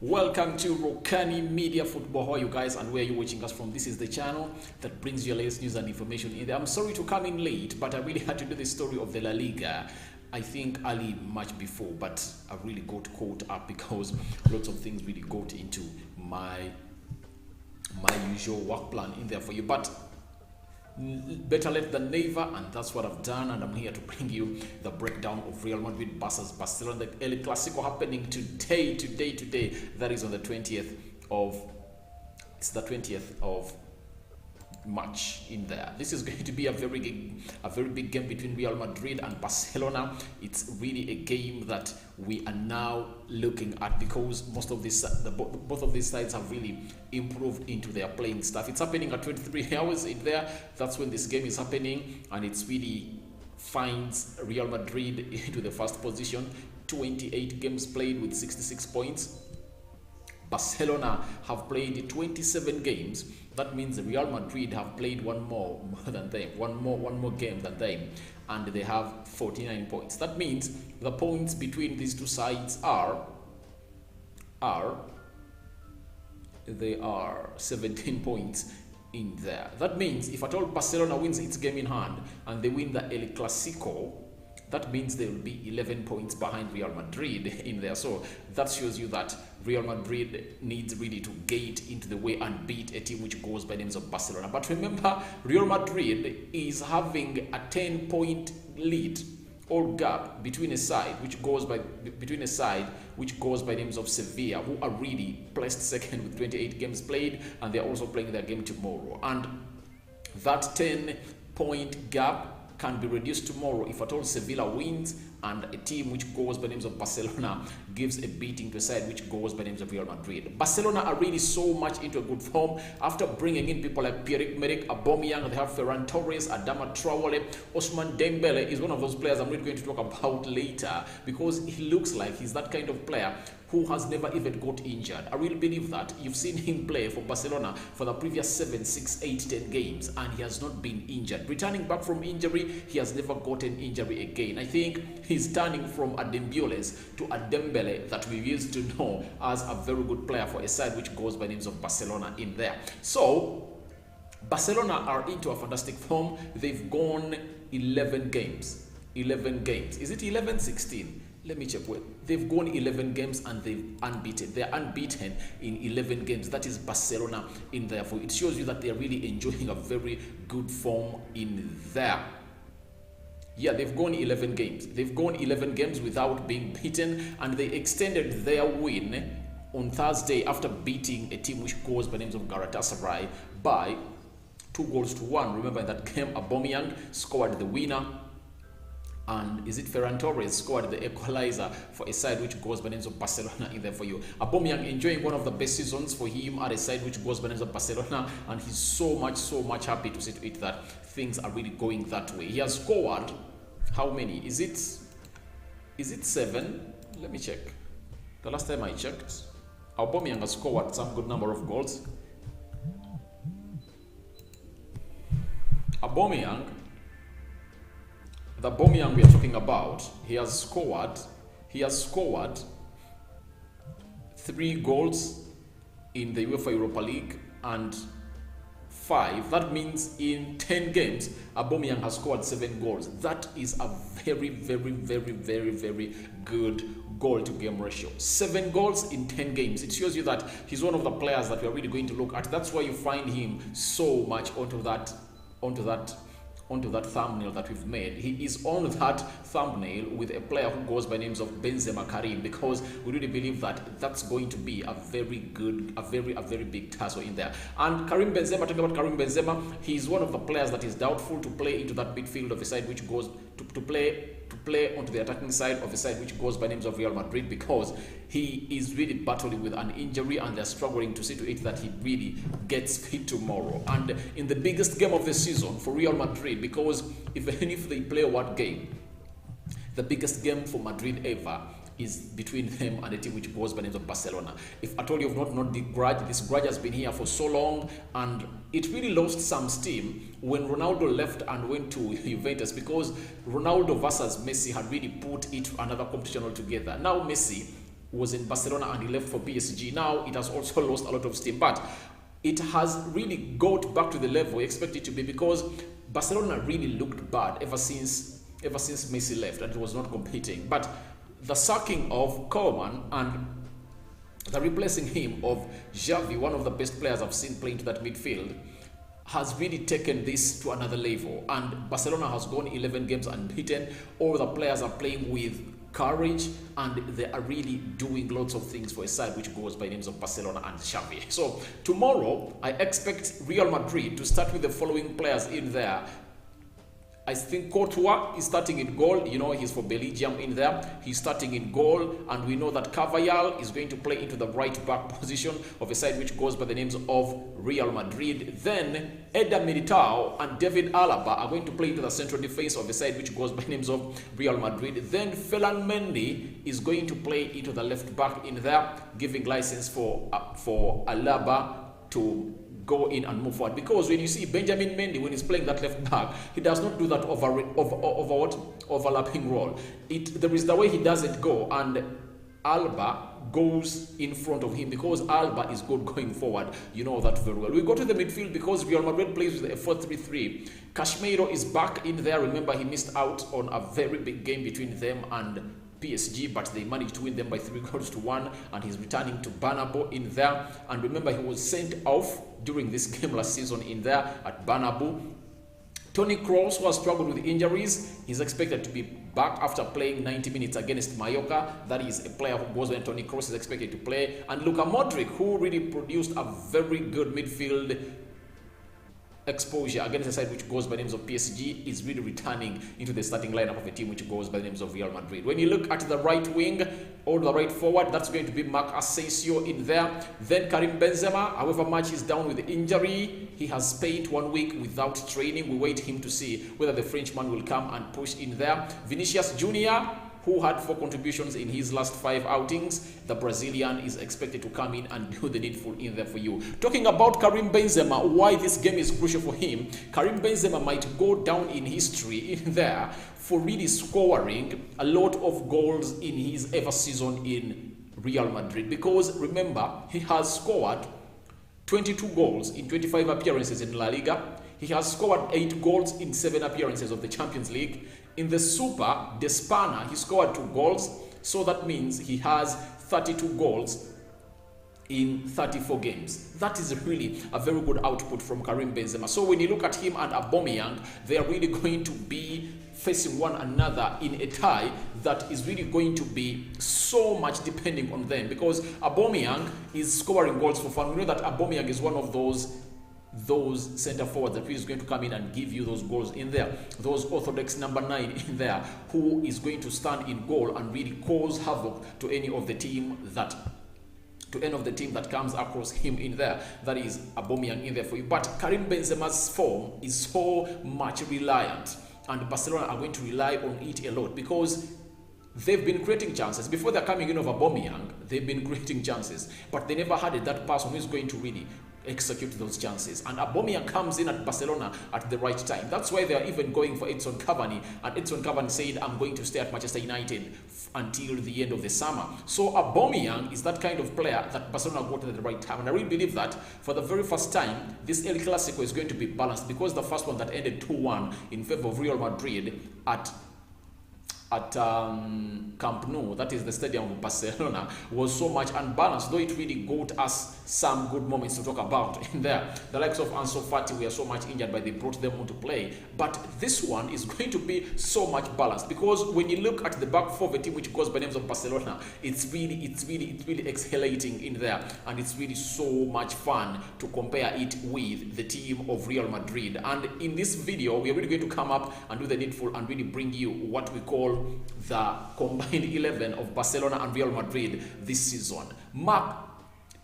Welcome to Rokani Media Football. How are you guys and where are you watching us from? This is the channel that brings you your latest news and information in there. I'm sorry to come in late, but I really had to do the story of the La Liga. I think early much before, but I really got caught up because lots of things really got into my usual work plan in there for you. But better late than never, and that's what I've done, and I'm here to bring you the breakdown of Real Madrid versus Barcelona, the El Clasico happening today. That is on the 20th of March in there. This is going to be a very big game between Real Madrid and Barcelona. It's really a game that we are now looking at because both of these sides have really improved into their playing stuff. It's happening at 23 hours in there. That's when this game is happening, and it's really finds Real Madrid into the first position. 28 games played with 66 points. Barcelona have played 27 games. That means Real Madrid have played one more game than them, and they have 49 points. That means the points between these two sides are 17 points in there. That means if at all Barcelona wins its game in hand and they win the El Clasico, that means they will be 11 points behind Real Madrid in there. So that shows you that Real Madrid needs really to get into the way and beat a team which goes by the names of Barcelona. But remember, Real Madrid is having a 10-point lead or gap between a side which goes by the names of Sevilla, who are really placed second with 28 games played, and they're also playing their game tomorrow. And that 10-point gap can be reduced tomorrow if at all Sevilla wins and a team which goes by the names of Barcelona gives a beating to a side which goes by the names of Real Madrid. Barcelona are really so much into a good form after bringing in people like Pierre-Emerick Aubameyang. They have Ferran Torres, Adama Traore. Ousmane Dembele is one of those players I'm not going to talk about later because he looks like he's that kind of player who has never even got injured. I really believe that. You've seen him play for Barcelona for the previous 7, 6, 8, 10 games, and he has not been injured. Returning back from injury, he has never gotten injury again. I think he's turning from a Dembélé to a Dembele that we used to know as a very good player for a side which goes by names of Barcelona in there. So Barcelona are into a fantastic form. They've gone 11 games. 11 games. Is it 11, 16? Let me check. They've gone 11 games and they've unbeaten. They're unbeaten in 11 games. That is Barcelona in there. For it shows you that they're really enjoying a very good form in there. Yeah, they've gone 11 games. They've gone 11 games without being beaten, and they extended their win on Thursday after beating a team which goes by the names of Galatasaray by 2-1. Remember in that game, Aubameyang scored the winner, and is it Ferran Torres scored the equalizer for a side which goes by the names of Barcelona in there for you. Aubameyang enjoying one of the best seasons for him at a side which goes by the names of Barcelona, and he's so much happy to see to it that things are really going that way. He has scored how many? Is it 7? Let me check. The last time I checked, Aubameyang has scored some good number of goals. The Aubameyang we are talking about, he has scored 3 goals in the UEFA Europa League and 5. That means in 10 games, Aubameyang has scored 7 goals. That is a very good goal to game ratio. 7 goals in 10 games. It shows you that he's one of the players that we are really going to look at. That's why you find him so much onto that thumbnail that we've made. He is on that thumbnail with a player who goes by names of Benzema Karim, because we really believe that that's going to be a very big tussle in there. And Karim Benzema, talking about Karim Benzema, he's one of the players that is doubtful to play into that midfield of a side which goes to play onto the attacking side of a side which goes by names of Real Madrid, because he is really battling with an injury and they're struggling to see to it that he really gets fit tomorrow. And in the biggest game of the season for Real Madrid, because even if they play one game, the biggest game for Madrid ever is between them and a team which goes by the name of Barcelona. If at all you have not known the grudge, this grudge has been here for so long, and it really lost some steam when Ronaldo left and went to Juventus, because Ronaldo versus Messi had really put it another competition altogether. Now Messi was in Barcelona and he left for PSG. Now it has also lost a lot of steam, but it has really got back to the level we expect it to be, because Barcelona really looked bad ever since Messi left and it was not competing. But the sacking of Koeman and the replacing him of Xavi, one of the best players I've seen playing to that midfield, has really taken this to another level. And Barcelona has gone 11 games unbeaten. All the players are playing with courage and they are really doing lots of things for a side which goes by names of Barcelona and Xavi. So tomorrow I expect Real Madrid to start with the following players in there. I think Courtois is starting in goal. You know, he's for Belgium in there. He's starting in goal. And we know that Carvajal is going to play into the right back position of a side which goes by the names of Real Madrid. Then Eder Militao and David Alaba are going to play into the central defense of a side which goes by the names of Real Madrid. Then Ferland Mendy is going to play into the left back in there, giving license for Alaba to go in and move forward. Because when you see Benjamin Mendy, when he's playing that left back, he does not do that overlapping role. There is the way he does it go, and Alba goes in front of him because Alba is good going forward. You know that very well. We go to the midfield because Real Madrid plays with a 4-3-3. Casemiro is back in there. Remember, he missed out on a very big game between them and PSG, but they managed to win them by 3-1, and he's returning to Bernabeu in there. And remember, he was sent off during this game last season in there at Bernabeu. Toni Kroos, who has struggled with injuries, he's expected to be back after playing 90 minutes against Mallorca. That is a player who goes when Toni Kroos is expected to play. And Luka Modric, who really produced a very good midfield exposure against a side which goes by the names of PSG, is really returning into the starting lineup of a team which goes by the names of Real Madrid. When you look at the right wing or the right forward, that's going to be Marc Asensio in there. Then Karim Benzema, however much he's down with the injury, he has spent 1 week without training. We wait him to see whether the Frenchman will come and push in there. Vinicius Junior, who had 4 contributions in his last 5 outings, the Brazilian is expected to come in and do the needful in there for you. Talking about Karim Benzema, why this game is crucial for him, Karim Benzema might go down in history in there for really scoring a lot of goals in his ever season in Real Madrid. Because remember, he has scored 22 goals in 25 appearances in La Liga. He has scored 8 goals in 7 appearances of the Champions League. In the Super de España, he scored 2 goals. So that means he has 32 goals in 34 games. That is really a very good output from Karim Benzema. So when you look at him and Aubameyang, they are really going to be facing one another in a tie that is really going to be so much depending on them, because Aubameyang is scoring goals for fun. We know that Aubameyang is one of those center forwards that is going to come in and give you those goals in there, those orthodox number 9 in there, who is going to stand in goal and really cause havoc to any of the team that comes across him in there. That is Aubameyang in there for you. But Karim Benzema's form is so much reliant, and Barcelona are going to rely on it a lot, because they've been creating chances. Before they're coming in of Aubameyang, they've been creating chances, but they never had that person who is going to really execute those chances. And Aubameyang comes in at Barcelona at the right time. That's why they are even going for Edson Cavani. And Edson Cavani said, I'm going to stay at Manchester United until the end of the summer. So Aubameyang is that kind of player that Barcelona got at the right time. And I really believe that for the very first time, this El Clasico is going to be balanced, because the first one that ended 2-1 in favor of Real Madrid at Camp Nou, that is the stadium of Barcelona, was so much unbalanced, though it really got us some good moments to talk about in there. The likes of Ansu Fati were so much injured, but they brought them on to play. But this one is going to be so much balanced, because when you look at the back four of a team which goes by names of Barcelona, it's really exhalating in there, and it's really so much fun to compare it with the team of Real Madrid. And in this video, we are really going to come up and do the needful and really bring you what we call the combined 11 of Barcelona and Real Madrid this season. Marc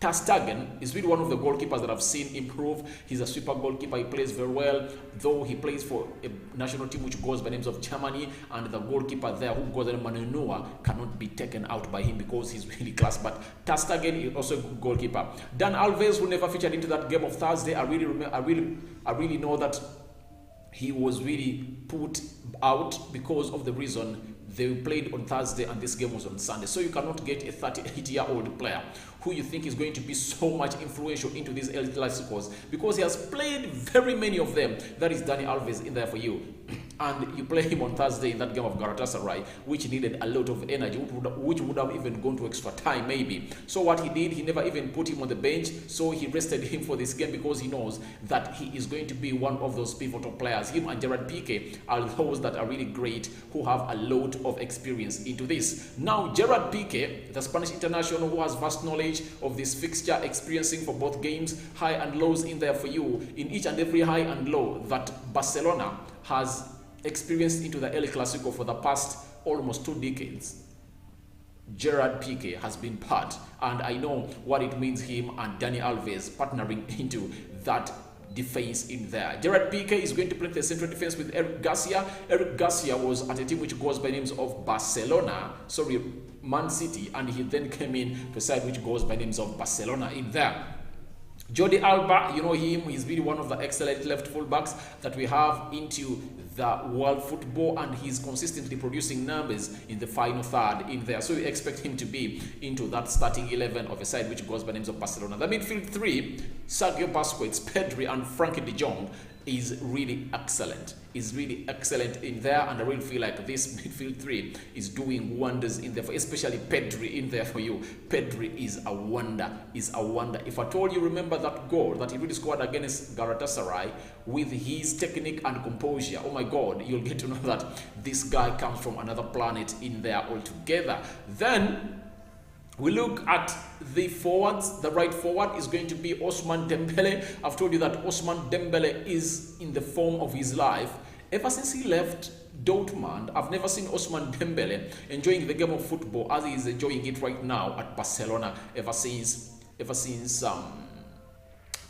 Ter Stegen is really one of the goalkeepers that I've seen improve. He's a super goalkeeper. He plays very well, though he plays for a national team which goes by names of Germany, and the goalkeeper there who goes by Manunua cannot be taken out by him because he's really class. But Ter Stegen is also a good goalkeeper. Dan Alves, who never featured into that game of Thursday, I really know that he was really put out because of the reason They played on Thursday and this game was on Sunday. So you cannot get a 38-year-old player who you think is going to be so much influential into these El Clasicos, because he has played very many of them. That is Dani Alves in there for you. And you play him on Thursday in that game of Galatasaray, which needed a lot of energy, which would have even gone to extra time maybe. So what he did, he never even put him on the bench. So he rested him for this game because he knows that he is going to be one of those pivotal players. Him and Gerard Piqué are those that are really great, who have a lot of experience into this. Now, Gerard Piqué, the Spanish international who has vast knowledge of this fixture, experiencing for both games, high and lows in there for you, in each and every high and low that Barcelona has experienced into the El Clasico for the past almost 2 decades. Gerard Piqué has been part, and I know what it means, him and Dani Alves partnering into that defense in there. Gerard Piqué is going to play the central defense with Eric Garcia. Eric Garcia was at a team which goes by names of Man City, and he then came in to a side which goes by names of Barcelona in there. Jordi Alba, you know him, he's really one of the excellent left fullbacks that we have into the world football, and he's consistently producing numbers in the final third in there. So you expect him to be into that starting 11 of a side which goes by names of Barcelona. The midfield 3, Sergio Busquets, Pedri, and Frankie de Jong, is really excellent. Is really excellent in there, and I really feel like this midfield 3 is doing wonders in there, especially Pedri in there for you. Pedri is a wonder, If I told you, remember that goal that he really scored against Galatasaray with his technique and composure, oh my God, you'll get to know that this guy comes from another planet in there altogether. Then we look at the forwards. The right forward is going to be Ousmane Dembele. I've told you that Ousmane Dembele is in the form of his life. Ever since he left Dortmund, I've never seen Ousmane Dembele enjoying the game of football as he is enjoying it right now at Barcelona. Ever since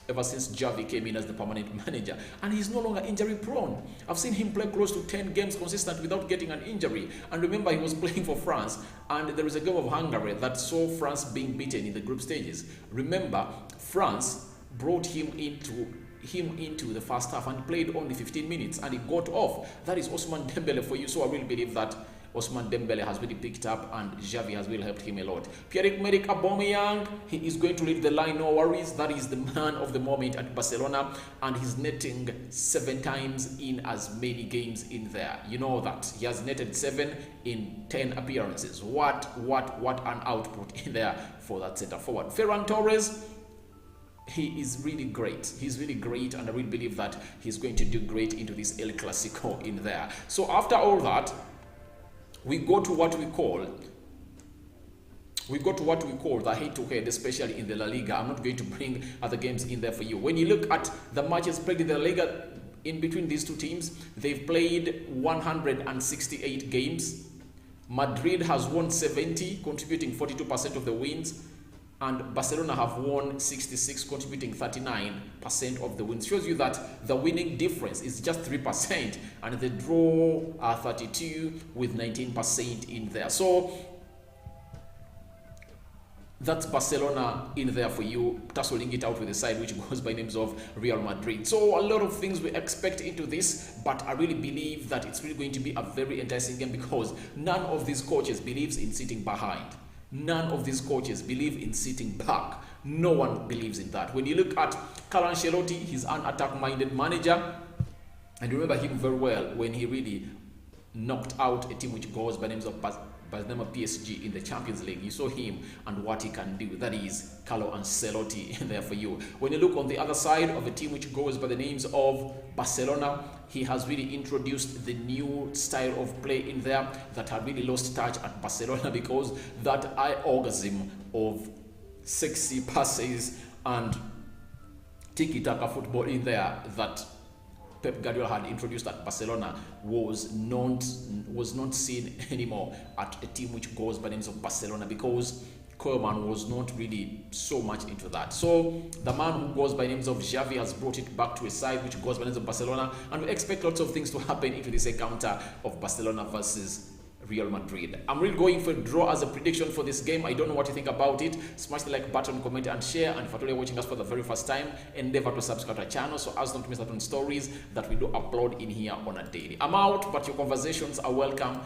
Xavi came in as the permanent manager, and he's no longer injury prone. I've seen him play close to 10 games consistent without getting an injury. And remember, he was playing for France, and there is a game of Hungary that saw France being beaten in the group stages. Remember, France brought him into the first half and played only 15 minutes, and he got off. That is Ousmane Dembele for you. So I really believe that Ousmane Dembele has really picked up, and Xavi has really helped him a lot. Pierre-Emerick Aubameyang, he is going to lead the line, no worries. That is the man of the moment at Barcelona, and he's netting 7 times in as many games in there. You know that he has netted 7 in 10 appearances. What an output in there for that center forward. Ferran Torres, he is really great. He's really great, and I really believe that he's going to do great into this El Clasico in there. So after all that, we go to what we call the head-to-head, especially in the La Liga. I'm not going to bring other games in there for you. When you look at the matches played in the La Liga in between these two teams, they've played 168 games. Madrid has won 70, contributing 42% of the wins. And Barcelona have won 66, contributing 39% of the wins. Shows you that the winning difference is just 3%, and the draw are 32 with 19% in there. So that's Barcelona in there for you, tussling it out with the side which goes by names of Real Madrid. So a lot of things we expect into this, but I really believe that it's really going to be a very enticing game, because none of these coaches believes in sitting behind. None of these coaches believe in sitting back. No one believes in that. When you look at Carlo Ancelotti, he's an attack-minded manager. And remember him very well when he really knocked out a team which goes by names of Barcelona PSG in the Champions League. You saw him and what he can do. That is Carlo Ancelotti in there for you. When you look on the other side of a team which goes by the names of Barcelona, he has really introduced the new style of play in there that had really lost touch at Barcelona, because that orgasm of sexy passes and tiki-taka football in there that Pep Guardiola had introduced at Barcelona was not seen anymore at a team which goes by the names of Barcelona, because Koeman was not really so much into that. So the man who goes by names of Xavi has brought it back to a side which goes by names of Barcelona, and we expect lots of things to happen into this encounter of Barcelona versus Real Madrid. I'm really going for a draw as a prediction for this game. I don't know what you think about it. Smash the like button, comment and share, and if you're watching us for the very first time, endeavor to subscribe to our channel so as not to miss out on stories that we do upload in here on a daily. I'm out, but your conversations are welcome.